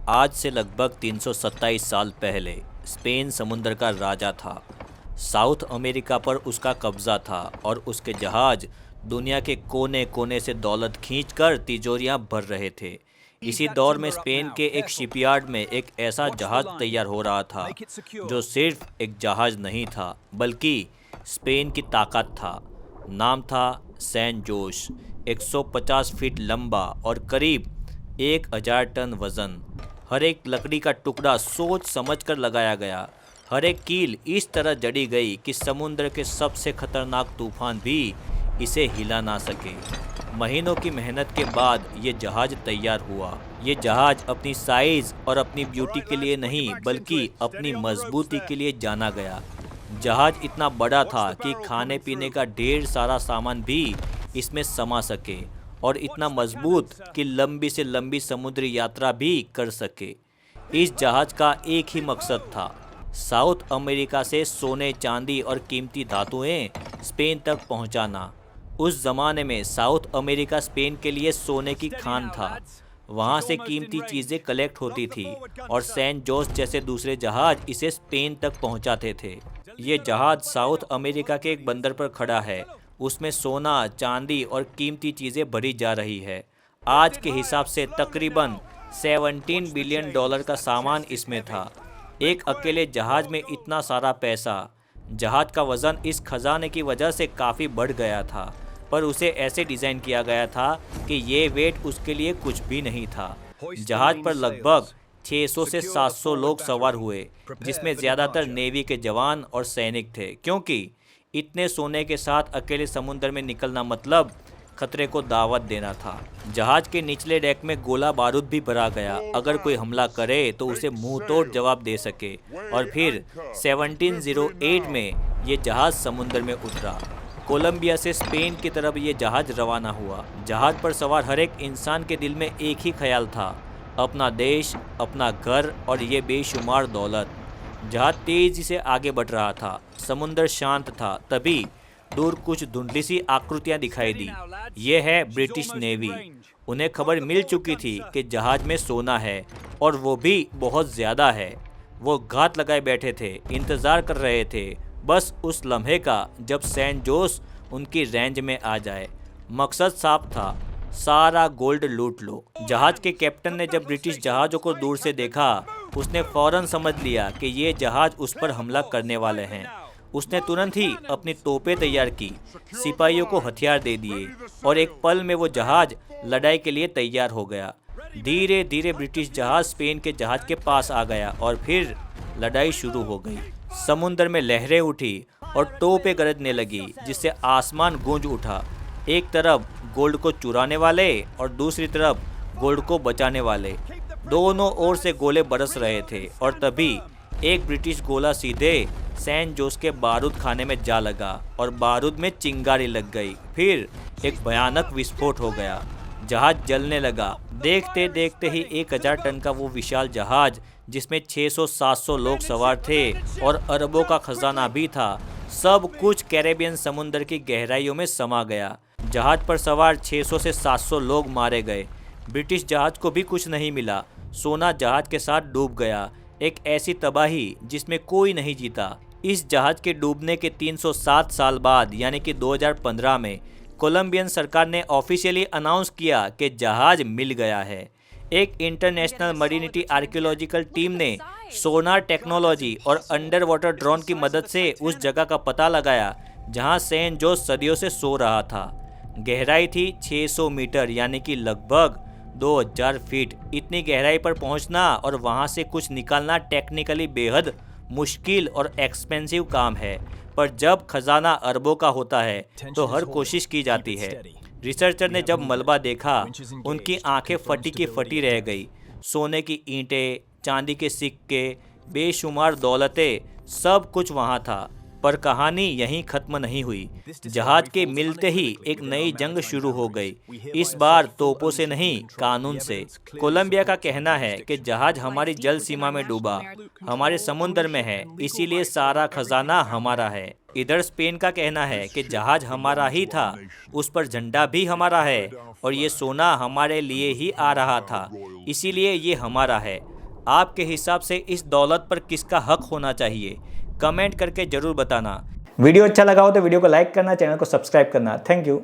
आज से लगभग 327 साल पहले स्पेन समुंदर का राजा था। साउथ अमेरिका पर उसका कब्जा था और उसके जहाज दुनिया के कोने कोने से दौलत खींचकर तिजोरियां भर रहे थे। इसी दौर में स्पेन के एक शिपयार्ड में एक ऐसा जहाज तैयार हो रहा था जो सिर्फ एक जहाज नहीं था बल्कि स्पेन की ताकत था। नाम था सैन जोस। 150 फीट लंबा और करीब 1000 टन वजन। हर एक लकड़ी का टुकड़ा सोच समझ कर लगाया गया। हर एक कील इस तरह जड़ी गई कि समुद्र के सबसे खतरनाक तूफान भी इसे हिला ना सके। महीनों की मेहनत के बाद ये जहाज तैयार हुआ। ये जहाज अपनी साइज और अपनी ब्यूटी के लिए नहीं बल्कि अपनी मजबूती के लिए जाना गया। जहाज इतना बड़ा था कि खाने पीने का ढेर सारा सामान भी इसमें समा सके और इतना मजबूत कि लंबी से लंबी समुद्री यात्रा भी कर सके। इस जहाज का एक ही मकसद था, साउथ अमेरिका से सोने चांदी और कीमती धातुएं स्पेन तक पहुंचाना। उस जमाने में साउथ अमेरिका स्पेन के लिए सोने की खान था। वहां से कीमती चीजें कलेक्ट होती थी और सैन जोस जैसे दूसरे जहाज इसे स्पेन तक पहुंचाते थे। ये जहाज साउथ अमेरिका के एक बंदर पर खड़ा है। उसमें सोना, चांदी और कीमती चीजें भरी जा रही है। आज के हिसाब से तकरीबन 17 बिलियन डॉलर का सामान इसमें था। एक अकेले जहाज में इतना सारा पैसा। जहाज का वजन इस खजाने की वजह से काफ़ी बढ़ गया था, पर उसे ऐसे डिज़ाइन किया गया था कि ये वेट उसके लिए कुछ भी नहीं था। जहाज पर लगभग 600 से 700 लोग सवार हुए, जिसमें ज़्यादातर नेवी के जवान और सैनिक थे, क्योंकि इतने सोने के साथ अकेले समुद्र में निकलना मतलब खतरे को दावत देना था। जहाज के निचले डेक में गोला बारूद भी भरा गया, अगर कोई हमला करे तो उसे मुंह तोड़ जवाब दे सके। और फिर 1708 में ये जहाज समुद्र में उतरा। कोलंबिया से स्पेन की तरफ ये जहाज रवाना हुआ। जहाज पर सवार हर एक इंसान के दिल में एक ही ख्याल था, अपना देश, अपना घर और ये बेशुमार दौलत। जहाज तेजी से आगे बढ़ रहा था। समुद्र शांत था। तभी दूर कुछ धुंधली सी आकृतियां दिखाई दी। ये है ब्रिटिश नेवी। उन्हें खबर मिल चुकी थी कि जहाज में सोना है और वो भी बहुत ज़्यादा है। वो घात लगाए बैठे थे, इंतज़ार कर रहे थे बस उस लम्हे का जब सैन जोस उनकी रेंज में आ जाए। मकसद साफ था, सारा गोल्ड लूट लो। जहाज के कैप्टन ने जब ब्रिटिश जहाज़ों को दूर से देखा, उसने फौरन समझ लिया कि ये जहाज उस पर हमला करने वाले हैं। उसने तुरंत ही अपनी तोपें तैयार की, सिपाहियों को हथियार दे दिए और एक पल में वो जहाज लड़ाई के लिए तैयार हो गया। धीरे धीरे ब्रिटिश जहाज स्पेन के जहाज के पास आ गया और फिर लड़ाई शुरू हो गई। समुद्र में लहरें उठी और तोपें गरजने लगी, जिससे आसमान गूंज उठा। एक तरफ गोल्ड को चुराने वाले और दूसरी तरफ गोल्ड को बचाने वाले। दोनों ओर से गोले बरस रहे थे और तभी एक ब्रिटिश गोला सीधे सैन जोस के बारूद खाने में जा लगा और बारूद में चिंगारी लग गई। फिर एक भयानक विस्फोट हो गया। जहाज जलने लगा। देखते देखते ही 1000 टन का वो विशाल जहाज, जिसमें 600-700 लोग सवार थे और अरबों का खजाना भी था, सब कुछ कैरेबियन समुद्र की गहराइयों में समा गया। जहाज पर सवार 600 से 700 लोग मारे गए। ब्रिटिश जहाज को भी कुछ नहीं मिला। सोना जहाज के साथ डूब गया। एक ऐसी तबाही जिसमें कोई नहीं जीता। इस जहाज के डूबने के 307 साल बाद यानी कि 2015 में कोलंबियन सरकार ने ऑफिशियली अनाउंस किया कि जहाज मिल गया है। एक इंटरनेशनल मरीनिटी आर्कियोलॉजिकल टीम ने सोनार टेक्नोलॉजी और अंडर वाटर ड्रोन की मदद से उस जगह का पता लगाया जहां सैन जोस सदियों से सो रहा था। गहराई थी 600 मीटर यानी कि लगभग 2000 फीट। इतनी गहराई पर पहुंचना और वहां से कुछ निकालना टेक्निकली बेहद मुश्किल और एक्सपेंसिव काम है, पर जब खजाना अरबों का होता है तो हर कोशिश की जाती है। रिसर्चर ने जब मलबा देखा, उनकी आंखें फटी की फटी रह गई। सोने की ईंटें, चांदी के सिक्के, बेशुमार दौलतें, सब कुछ वहां था। पर कहानी यहीं खत्म नहीं हुई। जहाज के मिलते ही एक नई जंग शुरू हो गई। इस बार तोपों से नहीं, कानून से। कोलंबिया का कहना है कि जहाज हमारी जल सीमा में डूबा, हमारे समुद्र में है, इसीलिए सारा खजाना हमारा है। इधर स्पेन का कहना है कि जहाज हमारा ही था, उस पर झंडा भी हमारा है और ये सोना हमारे लिए ही आ रहा था, इसीलिए ये हमारा है। आपके हिसाब से इस दौलत पर किसका हक होना चाहिए? कमेंट करके ज़रूर बताना। वीडियो अच्छा लगा हो तो वीडियो को लाइक करना, चैनल को सब्सक्राइब करना। Thank you.